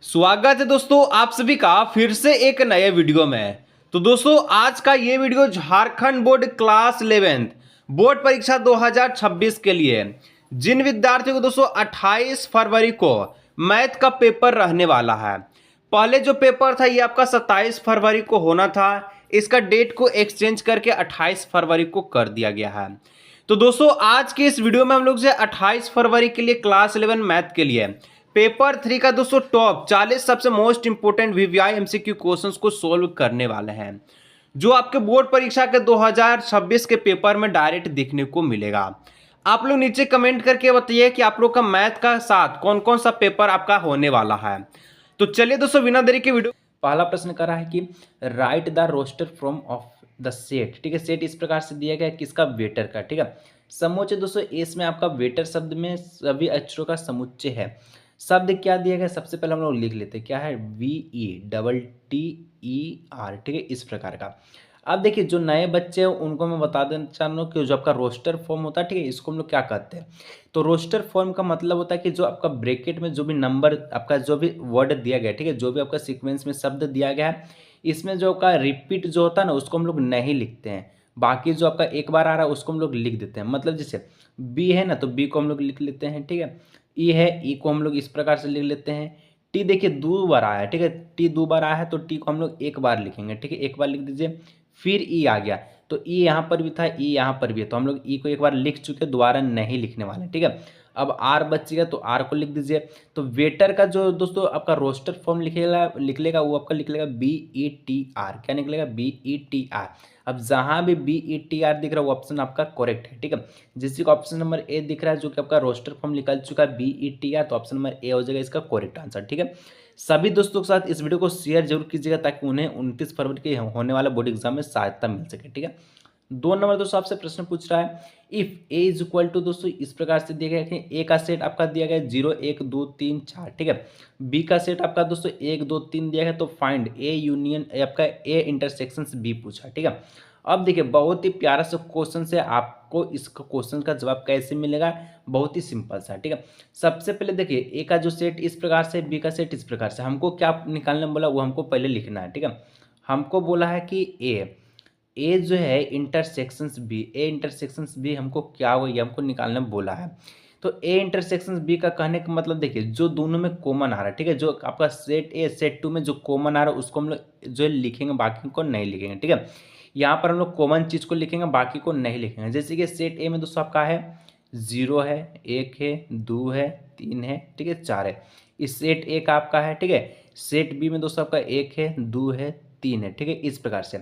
स्वागत है दोस्तों आप सभी का फिर से एक नए वीडियो में। तो दोस्तों आज का ये video Jharkhand board class 11 board परीक्षा 2026 के लिए है। जिन विद्यार्थियों को दोस्तों 28 फरवरी को मैथ का पेपर रहने वाला है। पहले जो पेपर था ये आपका 27 फरवरी को होना था, इसका डेट को एक्सचेंज करके 28 फरवरी को कर दिया गया है। तो दोस्तों आज के इस वीडियो में हम लोग से 28 फरवरी के लिए क्लास 11 मैथ के लिए पेपर 3 का दोस्तों टॉप 40 सबसे most important VVI MCQ questions को सोल्व करने वाले हैं, जो आपके बोर्ड परीक्षा के 2026 के पेपर में डायरेक्ट देखने को मिलेगा। आप लोग नीचे कमेंट करके बताइए कि आप लोग का मैथ का साथ कौन कौन सा पेपर आपका होने वाला है। तो चलिए दोस्तों बिना देरी के वीडियो। पहला प्रश्न कर रहा है कि right the roster from off the set. ठीक है, सेट इस प्रकार से दिया गया है किसका, वेटर का। ठीक है, समोच्चय दोस्तों एस में आपका वेटर शब्द में सभी अक्षरों का समुच्चय है। शब्द क्या दिया गया, सबसे पहले हम लोग लिख लेते हैं क्या है, VETTER। ठीक है, इस प्रकार का। अब देखिए जो नए बच्चे हैं उनको मैं बता देना चाह रहा हूँ कि जो आपका रोस्टर फॉर्म होता है, ठीक है, इसको हम लोग क्या कहते हैं। तो रोस्टर फॉर्म का मतलब होता है कि जो आपका ब्रैकेट में जो भी नंबर आपका जो भी वर्ड दिया गया है, ठीक है, जो भी आपका सीक्वेंस में शब्द दिया गया है, इसमें जो आपका रिपीट जो होता है ना उसको हम लोग नहीं लिखते हैं। बाकी जो आपका एक बार आ रहा है उसको हम लोग लिख देते हैं। मतलब जैसे बी है ना, तो बी को हम लोग लिख लेते हैं। ठीक है, ई है, ई को हम लोग इस प्रकार से लिख लेते हैं। टी देखिए दो बार आया है, ठीक है, टी दो बार आया है तो टी को हम लोग एक बार लिखेंगे। ठीक है, एक बार लिख दीजिए। फिर ई आ गया तो ई यहाँ पर भी था, ई यहाँ पर भी है, तो हम लोग ई को एक बार लिख चुके, दोबारा नहीं लिखने वाले। ठीक है, अब आर बचेगा तो आर को लिख दीजिए। तो वेटर का जो दोस्तों आपका रोस्टर फॉर्म लिख लेगा वो आपका लिख लेगा BETR। क्या निकलेगा, BETR। अब जहां भी BETR दिख रहा है वो ऑप्शन आपका करेक्ट है। ठीक है, जिसको ऑप्शन नंबर ए दिख रहा है जो कि आपका रोस्टर फॉर्म निकल चुका है BETR, तो ऑप्शन नंबर ए हो जाएगा इसका करेक्ट आंसर। ठीक है, सभी दोस्तों के साथ इस वीडियो को शेयर जरूर कीजिएगा ताकि उन्हें 29 फरवरी के होने वाला बोर्ड एग्जाम में सहायता मिल सके। ठीक है, 2 नंबर दोस्तों आपसे प्रश्न पूछ रहा है, if A is equal to, दोस्तों इस प्रकार से दिया गया है कि ए का सेट आपका दिया गया है 0 1 2 3 4। ठीक है, बी का सेट आपका दोस्तों 1 2 3 दिया गया, तो फाइंड ए यूनियन आपका ए इंटरसेक्शन बी पूछा। ठीक है, अब देखिए बहुत ही प्यारा सा क्वेश्चन से आपको इस क्वेश्चन का जवाब कैसे मिलेगा, बहुत ही सिंपल सा। ठीक है, सबसे पहले देखिए ए का जो सेट इस प्रकार से, बी का सेट इस प्रकार से, हमको क्या निकालने बोला वो हमको पहले लिखना है। ठीक है, हमको बोला है कि ए जो है इंटरसेक्शंस बी, ए इंटरसेक्शंस बी हमको क्या हुआ ये हमको निकालने बोला है। तो ए इंटरसेक्शंस बी का कहने का मतलब देखिए जो दोनों में कॉमन आ रहा है, ठीक है, जो आपका सेट ए सेट टू में जो कॉमन आ रहा है उसको हम लोग जो लिखेंगे, बाकी को नहीं लिखेंगे। ठीक है, यहाँ पर हम लोग कॉमन चीज़ को लिखेंगे, बाकी को नहीं लिखेंगे। जैसे कि सेट ए में दोस्तों आपका है 0 है, 1 है, 2 है, 3 है, ठीक है, 4 है, इस सेट ए का आपका है। ठीक है, सेट बी में दोस्तों आपका 1 है, 2 है, 3 है। ठीक है, इस प्रकार से।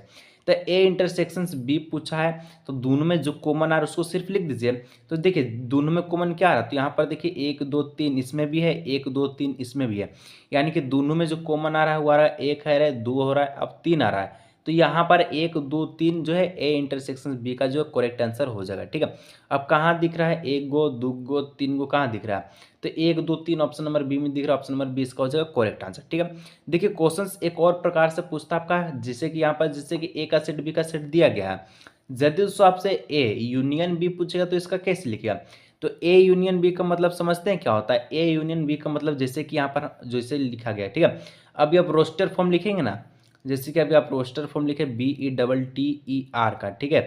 तो ए इंटरसेक्शन बी पूछा है, तो दोनों में जो कॉमन आ रहा है उसको सिर्फ लिख दीजिए। तो देखिए दोनों में कॉमन क्या आ रहा है, तो यहाँ पर देखिए 1 2 3 इसमें भी है, 1 2 3 इसमें भी है, यानी कि दोनों में जो कॉमन आ रहा है वो आ रहा है 1 है, 2 हो रहा है, अब 3 आ रहा है। तो यहाँ पर 1 2 3 जो है ए इंटरसेक्शन बी का जो करेक्ट आंसर हो जाएगा। ठीक है, अब कहाँ दिख रहा है, 1 गो 2 गो 3 गो कहाँ दिख रहा है, तो 1 2 3 ऑप्शन नंबर बी में दिख रहा है, ऑप्शन नंबर बी इसका हो जाएगा करेक्ट आंसर। ठीक है, देखिए क्वेश्चन एक और प्रकार से पूछता है आपका, जैसे कि यहाँ पर जैसे कि ए का सेट बी का सेट दिया गया है, यदि दोस्तों आपसे ए यूनियन बी पूछेगा तो इसका कैसे लिखिएगा। तो ए यूनियन बी का मतलब समझते हैं क्या होता है, ए यूनियन बी का मतलब जैसे कि यहाँ पर जैसे लिखा गया है। ठीक है, अभी आप रोस्टर फॉर्म लिखेंगे ना, जैसे कि अभी आप रोस्टर फॉर्म लिखे BETTER का। ठीक है,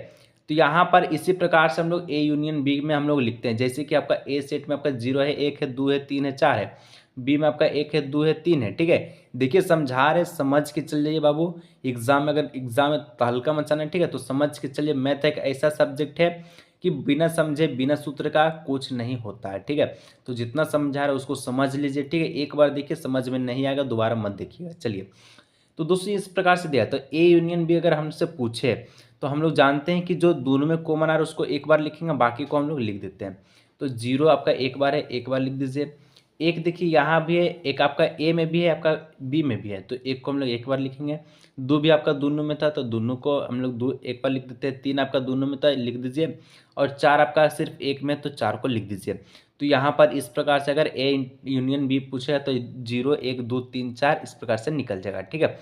तो यहाँ पर इसी प्रकार से हम लोग ए यूनियन बी में हम लोग लिखते हैं। जैसे कि आपका ए सेट में आपका 0 है, 1 है, 2 है, 3 है, 4 है, बी में आपका 1 है, 2 है, 3 है। ठीक है, देखिए समझा रहे, समझ के चल जाइए बाबू, एग्जाम में अगर एग्जाम में तहलका मचाना है, ठीक है, तो समझ के चलिए। मैथ एक ऐसा सब्जेक्ट है कि बिना समझे बिना सूत्र का कुछ नहीं होता है। ठीक है, तो जितना समझा रहे उसको समझ लीजिए। ठीक है, एक बार देखिए, समझ में नहीं आएगा दोबारा मत देखिएगा। चलिए, तो दोस्तों इस प्रकार से दिया, तो ए यूनियन बी अगर हमसे पूछे तो हम लोग जानते हैं कि जो दोनों में कॉमन आ रहा है उसको एक बार लिखेंगे, बाकी को हम लोग लिख देते हैं। तो 0 आपका एक बार है, एक बार लिख दीजिए। एक देखिए यहाँ भी है, एक आपका ए में भी है, आपका बी में भी है, तो एक को हम लोग एक बार लिखेंगे। 2 भी आपका दोनों में था तो दोनों को हम लोग दो एक बार लिख देते हैं। 3 आपका दोनों में था, लिख दीजिए। और 4 आपका सिर्फ एक में, तो 4 को लिख दीजिए। तो यहाँ पर इस प्रकार से अगर ए यूनियन बी पूछेगा तो 0 1 2 3 4 इस प्रकार से निकल जाएगा। ठीक है,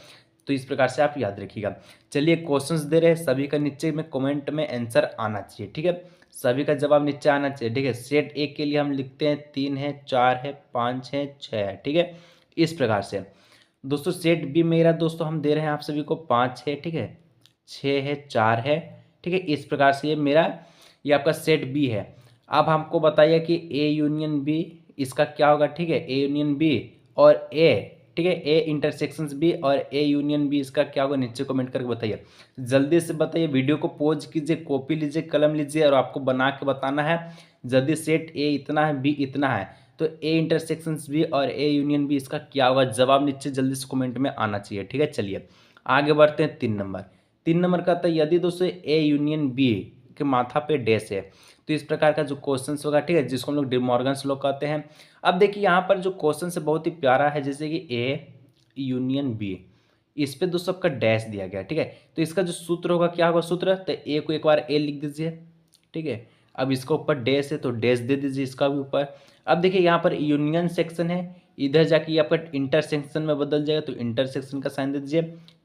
तो इस प्रकार से आप याद रखिएगा। चलिए क्वेश्चंस दे रहे हैं, सभी का नीचे में कमेंट में आंसर आना चाहिए। ठीक है, सभी का जवाब नीचे आना चाहिए। ठीक है, सेट ए के लिए हम लिखते हैं 3 है, 4 है, 5 है, 6 है। ठीक है, इस प्रकार से दोस्तों सेट बी मेरा दोस्तों हम दे रहे हैं आप सभी को 5 है, ठीक है, 6 है, 4 है, ठीक है। इस प्रकार से ये आपका सेट बी है। अब हमको बताइए कि ए यूनियन बी इसका क्या होगा, ठीक है, ए यूनियन बी और ए, ठीक है, ए इंटरसेक्शंस बी और ए यूनियन बी इसका क्या होगा, नीचे कमेंट करके बताइए, जल्दी से बताइए। वीडियो को पॉज कीजिए, कॉपी लीजिए, कलम लीजिए और आपको बना के बताना है। जल्दी सेट ए इतना है, बी इतना है, तो ए इंटरसेक्शंस बी और ए यूनियन बी इसका क्या होगा, जवाब नीचे जल्दी से कमेंट में आना चाहिए, ठीक है। चलिए आगे बढ़ते हैं 3 नंबर। 3 नंबर का था यदि दोस्तों ए यूनियन बी के माथा पे डैश है, तो इस प्रकार का जो क्वेश्चन होगा, ठीक है, जिसको हम लोग डिमॉर्गन्स लॉ कहते हैं। अब देखिए यहाँ पर जो क्वेश्चन है बहुत ही प्यारा है, जैसे कि ए यूनियन बी, इस पे दोस्तों आपका डैश दिया गया, ठीक है। तो इसका जो सूत्र होगा क्या होगा सूत्र, तो ए को एक बार ए लिख दीजिए, ठीक है। अब इसका ऊपर डैश है तो डैश दे दीजिए इसका भी ऊपर। अब देखिए यहाँ पर यूनियन सेक्शन है, इधर जाके ये आपका इंटरसेक्शन में बदल जाएगा, तो इंटरसेक्शन का साइन दे दीजिए।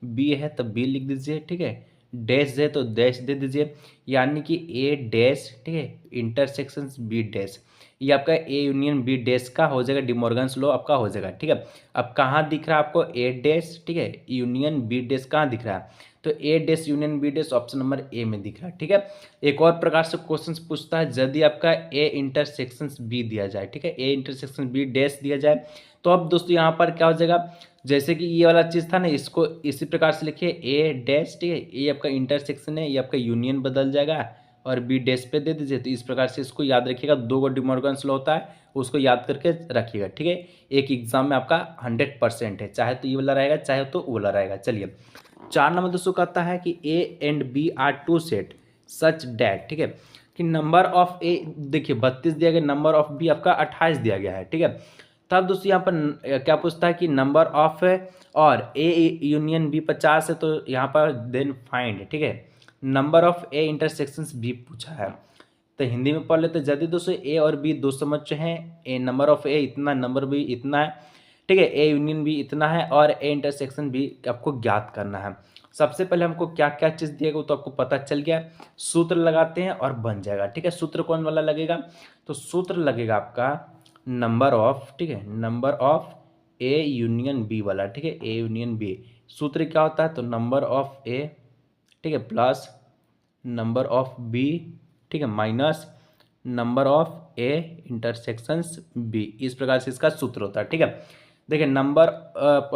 बी है तो बी लिख दीजिए, ठीक है। डैश है तो डैश दे दीजिए, यानी कि ए डैश, ठीक है, इंटरसेक्शन बी डैश, ये आपका ए यूनियन बी डैश का हो जाएगा, डिमॉर्गन्स लॉ आपका हो जाएगा, ठीक है। अब कहाँ दिख रहा है आपको ए डैश, ठीक है, यूनियन बी डैश कहाँ दिख रहा है, तो A dash union B dash option number A में दिख रहा है, ठीक है। एक और प्रकार से क्वेश्चन पूछता है, यदि आपका ए इंटरसेक्शन बी दिया जाए, ठीक है, ए इंटरसेक्शन बी डैश दिया जाए, तो अब दोस्तों यहाँ पर क्या हो जाएगा, जैसे कि ये वाला चीज़ था ना, इसको इसी प्रकार से लिखिए ए डैश, ठीक है, ये आपका इंटरसेक्शन है, ये आपका यूनियन बदल जाएगा और बी डैश पे दे दीजिए। तो इस प्रकार से इसको याद रखिएगा, 2 गो डिमॉर्गन्स लॉ होता है, उसको याद करके रखिएगा, ठीक है। एक एग्जाम में आपका 100% है, चाहे तो ये वाला रहेगा चाहे तो वो वाला रहेगा। चलिए 4 नंबर दोस्तों कहता है कि A and B are two set such that, ठीक है, कि नंबर ऑफ ए, देखिए 32 दिया गया, नंबर ऑफ बी आपका 28 दिया गया है, ठीक है। तब दोस्तों यहाँ पर क्या पूछता है कि नंबर ऑफ और ए यूनियन बी 50 है, तो यहाँ पर देन फाइंड, ठीक है, number of A intersections B पूछा है। तो हिंदी में पढ़ लेते, यदि दोस्तों ए और बी दो समझ हैं, ए नंबर ऑफ ए इतना, नंबर बी इतना है, ठीक है, ए यूनियन बी इतना है और ए इंटरसेक्शन बी आपको ज्ञात करना है। सबसे पहले हमको क्या क्या चीज़ दिएगा वो तो आपको पता चल गया, सूत्र लगाते हैं और बन जाएगा, ठीक है। सूत्र कौन वाला लगेगा, तो सूत्र लगेगा आपका नंबर ऑफ, ठीक है, number of A union B वाला, ठीक है, ए यूनियन बी। सूत्र क्या होता है, तो नंबर ऑफ ए, ठीक है, प्लस नंबर ऑफ बी, ठीक है, minus number of A intersections B, इस प्रकार से इसका सूत्र होता है, ठीक है। देखिए नंबर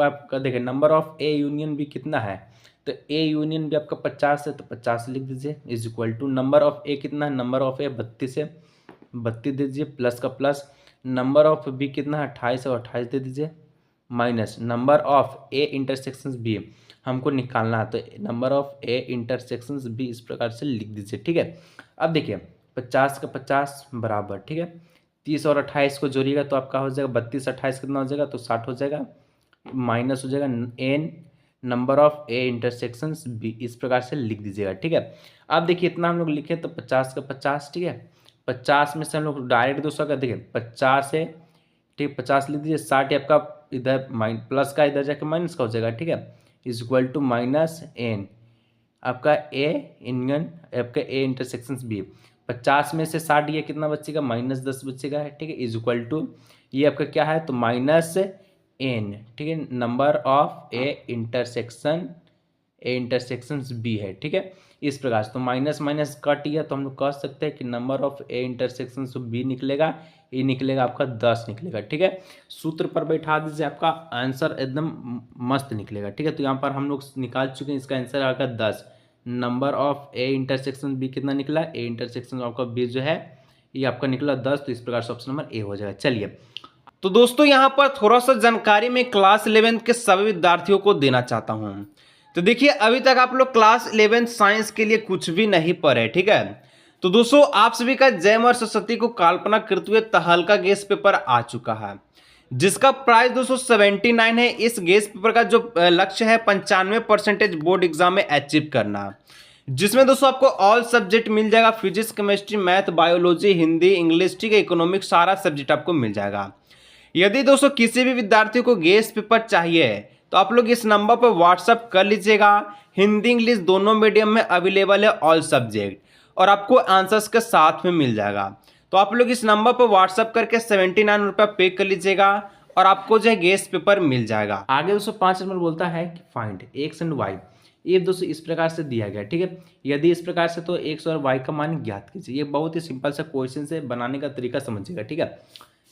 आपका, देखिए number of A union B कितना है, तो ए यूनियन बी आपका 50 है, तो 50 लिख दीजिए, is equal to number of A कितना है, नंबर ऑफ ए 32 है, 32 दे दीजिए, प्लस का प्लस, नंबर ऑफ बी कितना है 28 है, 28 दे दीजिए, minus number of A intersections B हमको निकालना है, तो number of A intersections B इस प्रकार से लिख दीजिए, ठीक है। अब देखिए 50 का 50 बराबर, ठीक है, 30 और 28 को जोड़िएगा तो आपका हो जाएगा 32 28 कितना हो जाएगा, तो 60 हो जाएगा, माइनस हो जाएगा n number of A intersections B, इस प्रकार से लिख दीजिएगा, ठीक है। अब देखिए इतना हम लोग लिखे तो 50 का 50, ठीक है, 50 में से हम लोग डायरेक्ट दोस्तों का देखिए 50 है, ठीक, 50 लिख दीजिए, 60 आपका इधर प्लस का इधर जाके माइनस का हो जाएगा, ठीक है, is equal to minus n आपका ए यूनियन आपका ए इंटरसेक्शंस बी, 50 में से 60 ये कितना बचेगा, -10 बचेगा, ठीक है, इज इक्वल टू ये आपका क्या है, तो माइनस एन, ठीक है, number of A intersections B है, ठीक है। इस प्रकार से तो माइनस माइनस कट गया, तो हम लोग कह सकते हैं कि number of A intersections B निकलेगा, ये निकलेगा आपका 10 निकलेगा, ठीक है। सूत्र पर बैठा दीजिए, आपका आंसर एकदम मस्त निकलेगा, ठीक है। तो यहाँ पर हम लोग निकाल चुके हैं, इसका आंसर आएगा 10, number of A intersection B कितना निकला, ए इंटरसेक्शन आपका बी जो है ये आपका निकला 10, तो इस प्रकार से ऑप्शन नंबर ए हो जाएगा। चलिए तो दोस्तों यहाँ पर थोड़ा सा जानकारी मैं क्लास 11 के सभी विद्यार्थियों को देना चाहता हूँ। तो देखिए अभी तक आप लोग क्लास 11 साइंस के लिए कुछ भी नहीं पढ़े, ठीक है। तो दोस्तों आप सभी का जैम और सरस्वती को काल्पना करते हुए तहलका गैस पेपर आ चुका है, जिसका प्राइस दोस्तों 79 है। इस गैस पेपर का जो लक्ष्य है 95% बोर्ड एग्जाम में अचीव करना, जिसमें दोस्तों आपको ऑल सब्जेक्ट मिल जाएगा, physics chemistry math biology Hindi English, ठीक है, इकोनॉमिक्स, सारा सब्जेक्ट आपको मिल जाएगा। यदि दोस्तों किसी भी विद्यार्थी को गैस पेपर चाहिए तो आप लोग इस नंबर पर व्हाट्सअप कर लीजिएगा। हिंदी इंग्लिश दोनों मीडियम में अवेलेबल है ऑल सब्जेक्ट, और आपको आंसर्स के साथ में मिल जाएगा। तो आप लोग इस नंबर पर व्हाट्सअप करके 79 रुपये पे कर लीजिएगा और आपको जो है गैस पेपर मिल जाएगा। आगे दोस्तों 5 नंबर बोलता है कि फाइंड एक्स एंड वाई। ये दोस्तों इस प्रकार से दिया गया है, ठीक है। यदि इस प्रकार से तो एक्स और वाई का मान ज्ञात कीजिए। ये बहुत ही सिंपल सा क्वेश्चन से बनाने का तरीका समझिएगा, ठीक है।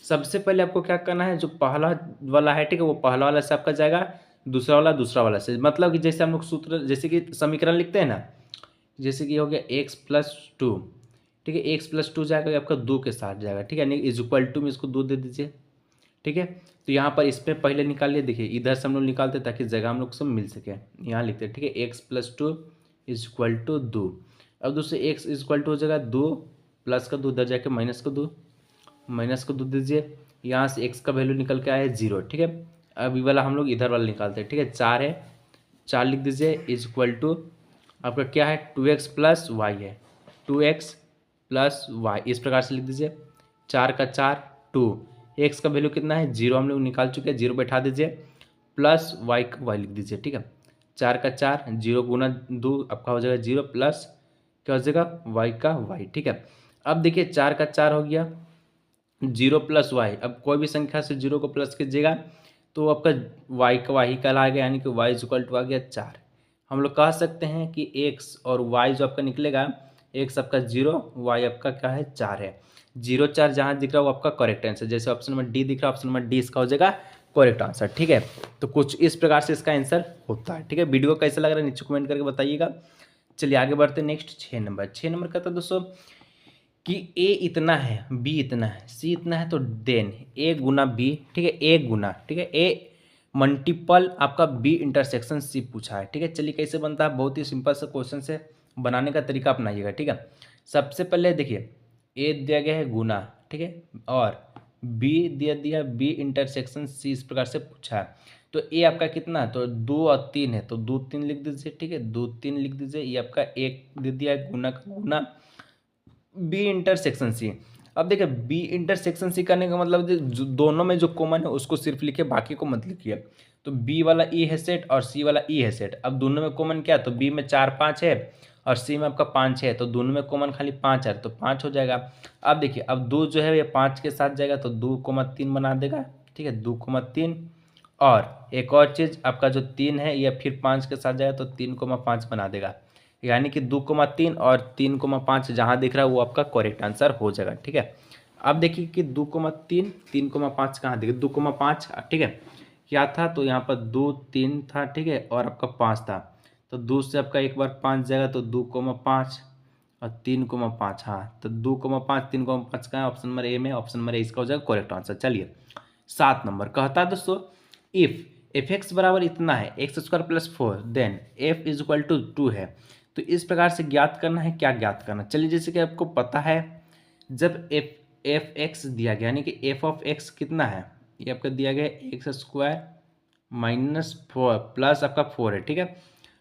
सबसे पहले आपको क्या करना है, जो पहला वाला है, ठीक है, वो पहला वाला से आपका जाएगा, दूसरा वाला दूसरा वाला से। मतलब कि जैसे हम लोग सूत्र, जैसे कि समीकरण लिखते हैं ना, जैसे कि हो गया x+2, ठीक है। x+2 जाएगा आपका 2 के साथ जाएगा, ठीक है, यानी इज इक्वल टू में इसको 2 दे दीजिए, ठीक है। तो यहाँ पर इसमें पहले निकाल लिए, देखिए इधर से हम लोग निकालते हैं ताकि जगह हम लोग सब मिल सके। यहाँ लिखते हैं, ठीक है, x+2 इज इक्वल टू 2। अब दोस्तों x इज इक्वल टू हो जाएगा 2, प्लस का 2 इधर जाके माइनस का 2, माइनस को 2 दीजिए। यहाँ से x का वैल्यू निकल के आया है 0, ठीक है। अब ये वाला हम लोग इधर वाला निकालते हैं, ठीक है। 4 है, 4 लिख दीजिए इज इक्वल टू आपका क्या है, 2x प्लस वाई है, 2x प्लस वाई, इस प्रकार से लिख दीजिए। 4 का 4 2, एक्स का वैल्यू कितना है 0, हम लोग निकाल चुके हैं, 0 बैठा दीजिए, प्लस वाई का वाई लिख दीजिए, ठीक है। 4 का 4 0 गुना 2 आपका हो जाएगा 0, प्लस क्या हो जाएगा वाई का वाई, ठीक है। अब देखिए 4 का 4 हो गया, 0 प्लस वाई। अब कोई भी संख्या से 0 को प्लस कीजिएगा तो आपका वाई का वाई कहलाएगा, यानी कि वाई इज इक्वल टू आ गया 4। हम लोग कह सकते हैं कि एक्स और वाई जो आपका निकलेगा, एक्स आपका 0, वाई आपका क्या है 4 है। 0 4 जहाँ दिख रहा है वो आपका करेक्ट आंसर, जैसे ऑप्शन नंबर डी दिख रहा है, ऑप्शन नंबर डी इसका हो जाएगा करेक्ट आंसर, ठीक है। तो कुछ इस प्रकार से इसका आंसर होता है, ठीक है। वीडियो कैसा लग रहा है नीचे कमेंट करके बताइएगा। चलिए आगे बढ़ते हैं नेक्स्ट 6 नंबर। 6 नंबर का था दोस्तों कि ए इतना है, बी इतना है, सी इतना है, तो देन ए गुना बी, ठीक है, ए गुना, ठीक है, ए मल्टीपल आपका बी इंटरसेक्शन सी पूछा है, ठीक है। चलिए कैसे बनता है, बहुत ही सिंपल सा क्वेश्चन से बनाने का तरीका अपनाइएगा, ठीक है। सबसे पहले देखिए ए दिया गया है गुना, ठीक है, और बी दिया दिया बी इंटरसेक्शन सी, इस प्रकार से पूछा है। तो ए आपका कितना है, तो 2 और 3 है, तो 2 3 लिख दीजिए, ठीक है, 2 3 लिख दीजिए। ये आपका एक दे दिया है गुना का गुना बी इंटरसेक्शन सी। अब देखिए बी इंटरसेक्शन सी करने का मतलब दोनों में जो कॉमन है उसको सिर्फ लिखिए, बाकी को मत लिखिए। तो बी वाला ई है सेट और सी वाला ई है सेट। अब दोनों में कॉमन क्या है, तो बी में 4 5 है और सी में आपका 5 है, तो दोनों में कॉमन खाली 5 है, तो 5 हो जाएगा। अब देखिए अब 2 जो है ये 5 के साथ जाएगा, तो 2,3 बना देगा, ठीक है, 2,3। और एक और चीज़, आपका जो 3 है ये फिर 5 के साथ जाएगा, तो 3,5 बना देगा, यानी कि 2,3 और 3,5 जहाँ दिख रहा है वो आपका करेक्ट आंसर हो जाएगा, ठीक है। अब देखिए कि 2,3 3,5 कहाँ दिखे, 2,5, ठीक है, क्या था, तो यहाँ पर 2 3 था, ठीक है, और आपका 5 था, तो 2 से आपका एक बार 5 जाएगा, तो 2,5 और 3,5, हाँ, तो 2,5 3,5 का ऑप्शन नंबर ए में, ऑप्शन नंबर ए इसका हो जाएगा करेक्ट आंसर। चलिए 7 नंबर कहता है दोस्तों, इफ एफ एक्स बराबर इतना है x² plus 4, then f is equal to 2 है। तो इस प्रकार से ज्ञात करना है, क्या ज्ञात करना, चलिए जैसे कि आपको पता है, जब एफ एक्स दिया गया, यानी कि एफ ऑफ एक्स कितना है, ये आपका दिया गया x² माइनस 4 प्लस आपका 4 है, ठीक है।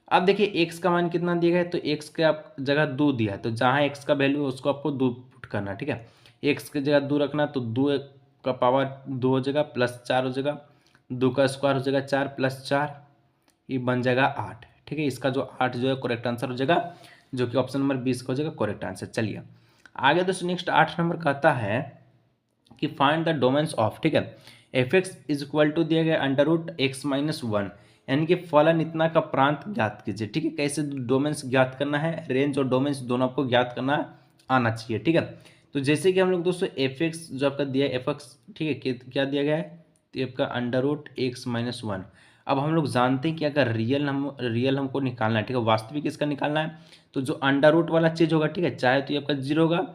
अब देखिए एक्स का मान कितना दिया गया है, तो एक्स के आप जगह 2 दिया है, तो जहाँ एक्स का वैल्यू है उसको आपको 2 पुट करना, ठीक है। एक्स की जगह 2 रखना, तो 2 का पावर 2 हो जाएगा, प्लस 4 हो जाएगा, 2 का स्क्वायर हो जाएगा 4 प्लस 4, ये बन जाएगा 8, ठीक है। इसका जो 8 जो है करेक्ट आंसर हो जाएगा, जो कि ऑप्शन नंबर 20 का हो जाएगा करेक्ट आंसर। चलिए आगे दोस्तों नेक्स्ट 8 नंबर कहता है कि फाइंड द डोमेन्स ऑफ, ठीक है, f x is equal to दिया गया √x-1, यानी कि फलन इतना का प्रांत ज्ञात कीजिए, ठीक है। कैसे डोमेन्स ज्ञात करना है, रेंज और डोमेन्स दोनों आपको ज्ञात करना आना चाहिए, ठीक है। तो जैसे कि हम लोग दोस्तों एफ एक्स जो आपका दिया है एफ एक्स, ठीक है, क्या दिया गया है, तो आपका √x-1। अब हम लोग जानते हैं कि अगर रियल हमको निकालना है, ठीक है, वास्तविक इसका निकालना है, तो जो अंडर रूट वाला चीज़ होगा, ठीक है, चाहे तो ये आपका 0 होगा,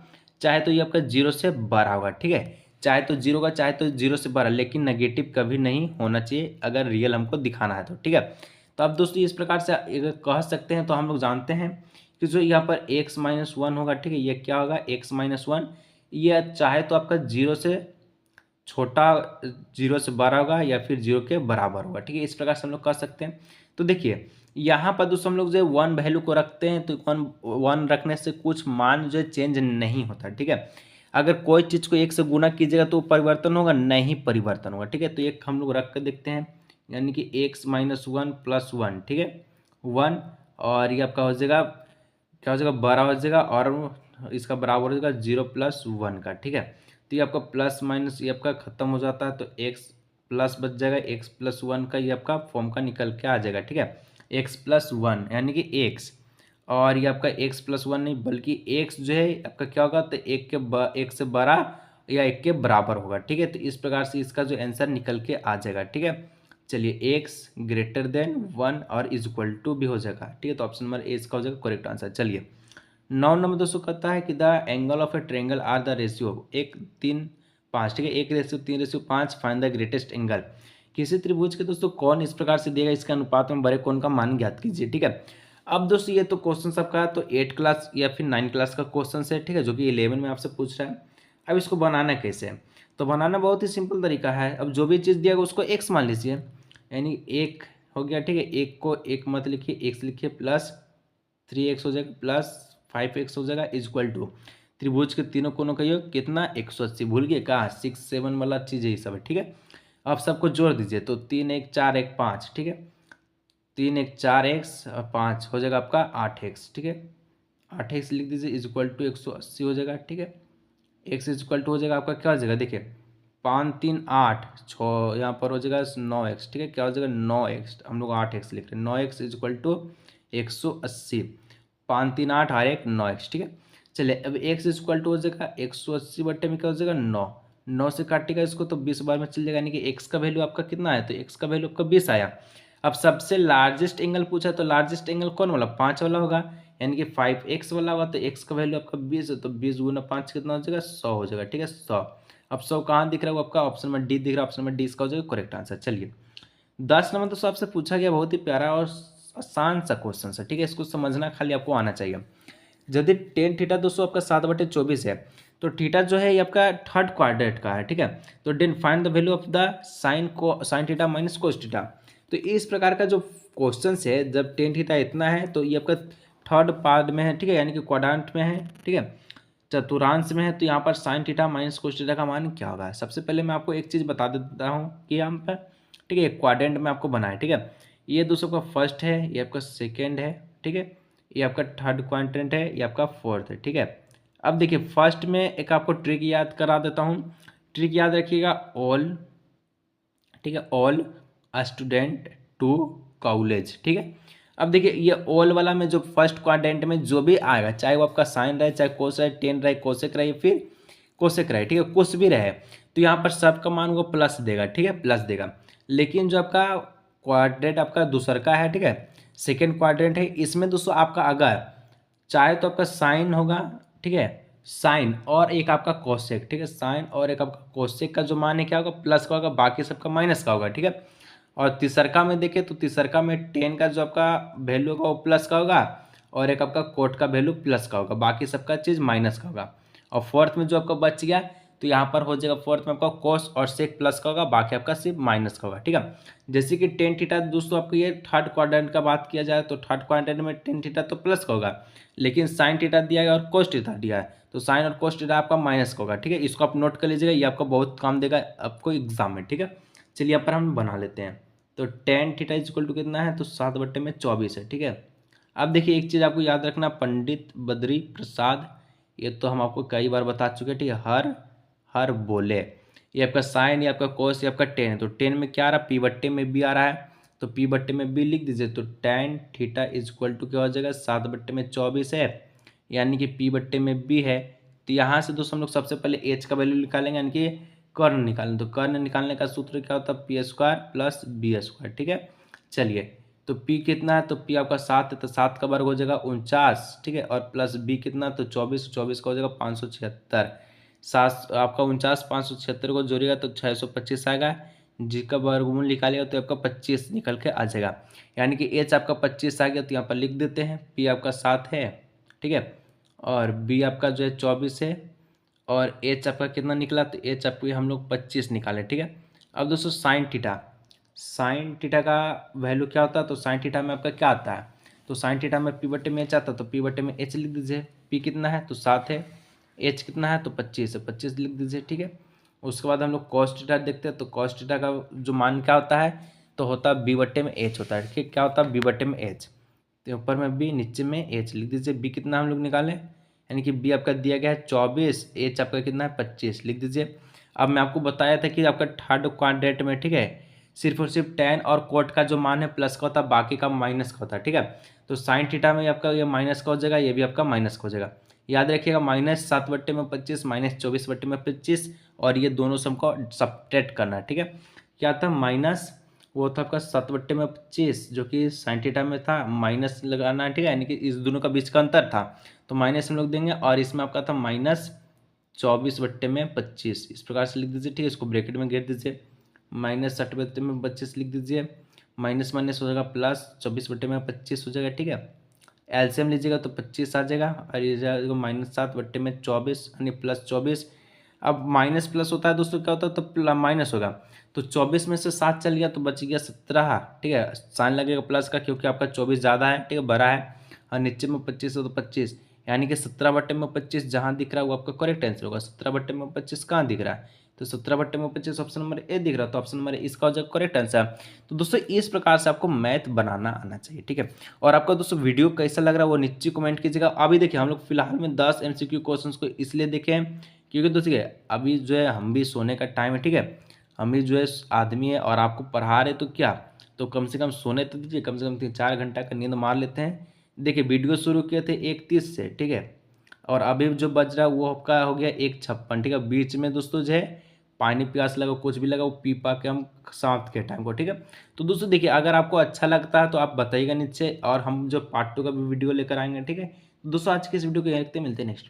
चाहे तो ये आपका 0 से बड़ा होगा, ठीक है, चाहे तो 0 का, चाहे तो 0 से बड़ा, लेकिन नेगेटिव कभी नहीं होना चाहिए अगर रियल हमको दिखाना है तो, ठीक है। तो अब दोस्तों इस प्रकार से अगर कह सकते हैं, तो हम लोग जानते हैं कि जो यहाँ पर x-1 होगा, ठीक है, ये क्या होगा x-1, ये चाहे तो आपका 0 से छोटा, 0 से बड़ा होगा, या फिर 0 के बराबर होगा, ठीक है। इस प्रकार से हम लोग कह सकते हैं। तो देखिए यहाँ पर दोस्तों हम लोग जो 1 वैल्यू को रखते हैं, तो 1 रखने से कुछ मान जो है चेंज नहीं होता, ठीक है। अगर कोई चीज़ को 1 से गुना कीजिएगा तो परिवर्तन होगा, नहीं परिवर्तन होगा, ठीक है। तो एक हम लोग रख कर देखते हैं, यानी कि x-1 प्लस 1, ठीक है, 1, और ये आपका हो जाएगा, क्या हो जाएगा, बड़ा हो जाएगा, और इसका बराबर हो जाएगा 0 + 1 का, ठीक है। तो ये आपका प्लस माइनस ये आपका खत्म हो जाता है, तो x प्लस बच जाएगा एक्स प्लस वन का, ये आपका फॉर्म का निकल के आ जाएगा। ठीक है, एक्स प्लस वन यानी कि एक्स, और ये आपका एक्स प्लस वन नहीं बल्कि एक्स जो है आपका क्या होगा, तो एक से बड़ा या एक के बराबर होगा। ठीक है, तो इस प्रकार से इसका जो आंसर निकल के आ जाएगा। ठीक है, चलिए एक्स ग्रेटर देन वन और इज इक्वल टू भी हो जाएगा। ठीक है, तो ऑप्शन नंबर ए इसका हो जाएगा करेक्ट आंसर। चलिए 9 नंबर दोस्तों कहता है कि the angle of a triangle are the ratio 1:3:5। ठीक है, 1:3:5 फाइंड द ग्रेटेस्ट एंगल। किसी त्रिभुज के दोस्तों कौन इस प्रकार से दिएगा, इसके अनुपात में बड़े कोण का मान ज्ञात कीजिए। ठीक है, अब दोस्तों ये तो क्वेश्चन सबका तो 8 क्लास या फिर 9 क्लास का क्वेश्चन है। ठीक है, जो कि 11 में आपसे पूछ रहा है। अब इसको बनाना कैसे है, तो बनाना बहुत ही सिंपल तरीका है। अब जो भी चीज़ दिया उसको एक्स मान लीजिए, यानी एक हो गया। ठीक है, एक को एक मत लिखिए, एक्स लिखिए, प्लस 3x हो जाएगा, प्लस 5x हो जाएगा, इज इक्वल टू त्रिभुज के तीनों कोनों का योग कितना 180। भूल गए कहाँ 6 7 वाला चीज़ है सब है। ठीक है, अब सबको जोड़ दीजिए तो 3 1 4 1 5। ठीक है, 3 1 4 x और 5 हो जाएगा आपका 8x। ठीक है, 8x लिख दीजिए, इज इक्वल टू 180 हो जाएगा। ठीक है, x इज इक्वल टू हो जाएगा आपका क्या हो जाएगा, देखिए 5 3 8 6 यहाँ पर हो जाएगा 9x। ठीक है, क्या हो जाएगा 9x, हम लोग 8x लिख रहे हैं। 9x इज इक्वल टू 180, 5 3 8 और 1 9x। ठीक है, चलिए अब x इज इक्वल टू हो जाएगा 180 बट्टे में क्या हो जाएगा 9, 9 से काटेगा इसको तो 20 बार में चल जाएगा, यानी कि x का वैल्यू आपका कितना है, तो x का वैल्यू आपका 20 आया। अब सबसे लार्जेस्ट एंगल पूछा तो लार्जेस्ट एंगल कौन वाला 5 वाला होगा, यानी कि 5x वाला होगा। तो x का वैल्यू आपका 20 है, तो 20 गुना 5 कितना हो जाएगा 100 हो जाएगा। ठीक है, 100। अब 100 कहाँ दिख रहा है, वो आपका ऑप्शन में डी दिख रहा है। ऑप्शन में डी इसका हो जाएगा करेक्ट आंसर। चलिए 10 नंबर दोस्तों आपसे पूछा गया बहुत ही प्यारा और आसान सा क्वेश्चन है। ठीक है, इसको समझना खाली आपको आना चाहिए। यदि टेन थीटा दोस्तों आपका 7/24 है, तो थीटा जो है ये आपका थर्ड क्वाड्रेंट का है। ठीक है, तो then find the value of the sine theta minus cos theta. तो इस प्रकार का जो क्वेश्चन है, जब टेन थीटा इतना है तो ये आपका थर्ड पार्ट में है। ठीक है, यानी कि क्वाड्रेंट में है। ठीक है, चतुर्थांश में है, तो यहाँ पर sign theta minus cos theta का मान क्या होगा। सबसे पहले मैं आपको एक चीज़ बता देता हूँ कि यहाँ पर ठीक है क्वाड्रेंट में आपको बनाए। ठीक है, ये दोस्तों का फर्स्ट है, ये आपका सेकेंड है। ठीक है, ये आपका थर्ड क्वाड्रेंट है, ये आपका फोर्थ है। ठीक है, अब देखिए फर्स्ट में एक आपको ट्रिक याद करा देता हूँ। ट्रिक याद रखिएगा, ऑल। ठीक है, ऑल स्टूडेंट टू कॉलेज। ठीक है, अब देखिए ये ऑल वाला में जो फर्स्ट क्वाड्रेंट में जो भी आएगा, चाहे वो आपका साइन रहे, चाहे कोस रहे, टेन रहे, कोसेक रहे, फिर कोसेक रहे। ठीक है, कुछ भी रहे, तो यहाँ पर सबका मान वो प्लस देगा। ठीक है, प्लस देगा। लेकिन जो आपका क्वाड्रेंट आपका दूसर का है, ठीक है, सेकेंड क्वाड्रेंट है, इसमें दोस्तों आपका अगर चाहे तो आपका साइन होगा। ठीक है, साइन और एक आपका कोसेक। ठीक है, साइन और एक आपका कोसेक का जो मान है क्या होगा प्लस का होगा, बाकी सबका माइनस का होगा। ठीक है, और तीसरका में देखें तो तीसरका में टेन का जो आपका वैल्यू होगा वो प्लस का होगा, और एक आपका कोट का वैल्यू प्लस का होगा, बाकी सबका चीज़ माइनस का होगा। और फोर्थ में जो आपका बच गया तो यहाँ पर हो जाएगा फोर्थ में आपका कोस और सेक प्लस का होगा, बाकी आपका सिर्फ माइनस का होगा। ठीक है, जैसे कि टेन थीटा दोस्तों आपको ये थर्ड क्वाड्रेंट का बात किया जाए तो थर्ड क्वाड्रेंट में टेन थीटा तो प्लस का होगा, लेकिन साइन थीटा दिया है और कोस थीटा दिया है तो साइन और कोस थीटा आपका माइनस का होगा। ठीक है, इसको आप नोट कर लीजिएगा, ये आपको बहुत काम देगा आपको एग्जाम में। ठीक है, चलिए यहाँ पर हम बना लेते हैं। तो tan theta is equal to कितना है, तो 7/24 है। ठीक है, अब देखिए एक चीज़ आपको याद रखना, पंडित बद्री प्रसाद, ये तो हम आपको कई बार बता चुके हैं। ठीक है, हर हर बोले, ये आपका साइन, ये आपका कोस, ये आपका टेन है। तो टेन में क्या आ रहा है, p/में भी आ रहा है, तो p/b लिख दीजिए। तो tan theta is equal to क्या हो जाएगा 7/24 है, यानी कि p/में b है। तो यहाँ से दोस्तों हम लोग सबसे पहले h का वैल्यू निकालेंगे, यानी कि कर्ण निकालें। तो कर्ण निकालने का सूत्र क्या होता है, p² प्लस b²। ठीक है, चलिए तो p कितना है, तो p आपका 7 है, तो 7 का वर्ग हो जाएगा 49। ठीक है, और प्लस b कितना, तो 24, 24 का हो जाएगा 576। 7 आपका 49 576 को जोड़ेगा तो 625 आएगा, जिसका वर्गमूल निकालेगा तो आपका 25 निकल के आ जाएगा, यानी कि h आपका 25 आ गया। तो यहाँ पर लिख देते हैं, p आपका 7 है। ठीक है, और b आपका जो है 24 है, और h आपका कितना निकला, तो h आपको हम लोग 25 निकाले। ठीक है, अब दोस्तों साइन थीटा, साइन थीटा का वैल्यू क्या होता है, तो साइन थीटा में आपका क्या आता है, तो साइन थीटा में p/में h आता है, तो p/में h लिख दीजिए। p कितना है, तो 7 है, h कितना है, तो 25 है, 25 लिख दीजिए। ठीक है, उसके बाद हम लोग कॉस थीटा देखते हैं। तो कॉस थीटा का जो मान क्या होता है, तो होता है b/में h होता है। ठीक है, क्या होता है b/में h, तो ऊपर में b नीचे में h लिख दीजिए। b कितना हम लोग निकालें, यानी कि b आपका दिया गया है 24, h आपका कितना है 25 लिख दीजिए। अब मैं आपको बताया था कि आपका थर्ड क्वाड्रेंट में, ठीक है, सिर्फ और सिर्फ tan और cot का जो मान है प्लस का होता है, बाकी का माइनस का होता है, ठीक है। तो साइन थीटा में आपका ये माइनस का हो जाएगा, ये भी आपका माइनस का हो जाएगा। याद रखिएगा -7/25 -24/25, और ये दोनों सम को सब्ट्रैक्ट करना है, ठीक है। क्या था माइनस, वो था आपका 7/25 जो कि साइन थीटा में था, माइनस लगाना है, ठीक है, यानी कि इस दोनों का बीच का अंतर था, तो माइनस हम लोग देंगे, और इसमें आपका था -24/25, इस प्रकार से लिख दीजिए, ठीक है। इसको ब्रैकेट में घेर दीजिए, -60/25 लिख दीजिए, माइनस माइनस हो जाएगा प्लस, 24/25 हो जाएगा, ठीक है। एलसीएम लीजिएगा तो 25 आ जाएगा, और ये जाएगा -7/24 यानी +24। अब माइनस प्लस होता है दोस्तों, क्या होता है, तो माइनस होगा, तो 24 में से 7 चल गया तो बच गया 17, ठीक है। साइन लगेगा प्लस का क्योंकि आपका 24 ज़्यादा है, ठीक है, बड़ा है, और नीचे में 25 है तो 25, यानी कि 17/25 जहाँ दिख रहा है वो आपका करेक्ट आंसर होगा। 17/25 कहाँ दिख रहा है, तो 17/25 ऑप्शन नंबर ए दिख रहा है, तो ऑप्शन नंबर इसका हो जाएगा करेक्ट आंसर। तो दोस्तों इस प्रकार से आपको मैथ बनाना आना चाहिए, ठीक है। और आपका दोस्तों वीडियो कैसा लग रहा है वो नीचे कमेंट कीजिएगा। अभी देखिए हम लोग फिलहाल में 10 MCQ क्वेश्चन को इसलिए देखें क्योंकि दोस्तों अभी जो है हम भी सोने का टाइम है, ठीक है, हम भी जो है आदमी है और आपको पढ़ा रहे, तो क्या, तो कम से कम सोने तो दीजिए, कम से कम 3-4 घंटा का नींद मार लेते हैं। देखिए वीडियो शुरू किए थे 1:30 से, ठीक है, और अभी जो बज रहा है वो आपका हो गया 1:56, ठीक है। बीच में दोस्तों जो है पानी प्यास लगा, कुछ भी लगा, वो पी पा के हम शाम के टाइम को, ठीक है। तो दोस्तों देखिए अगर आपको अच्छा लगता है तो आप बताइएगा नीचे, और हम जो पार्ट 2 का भी वीडियो लेकर आएंगे, ठीक है। दोस्तों आज के इस वीडियो को यहीं रखते हैं, मिलते हैं नेक्स्ट।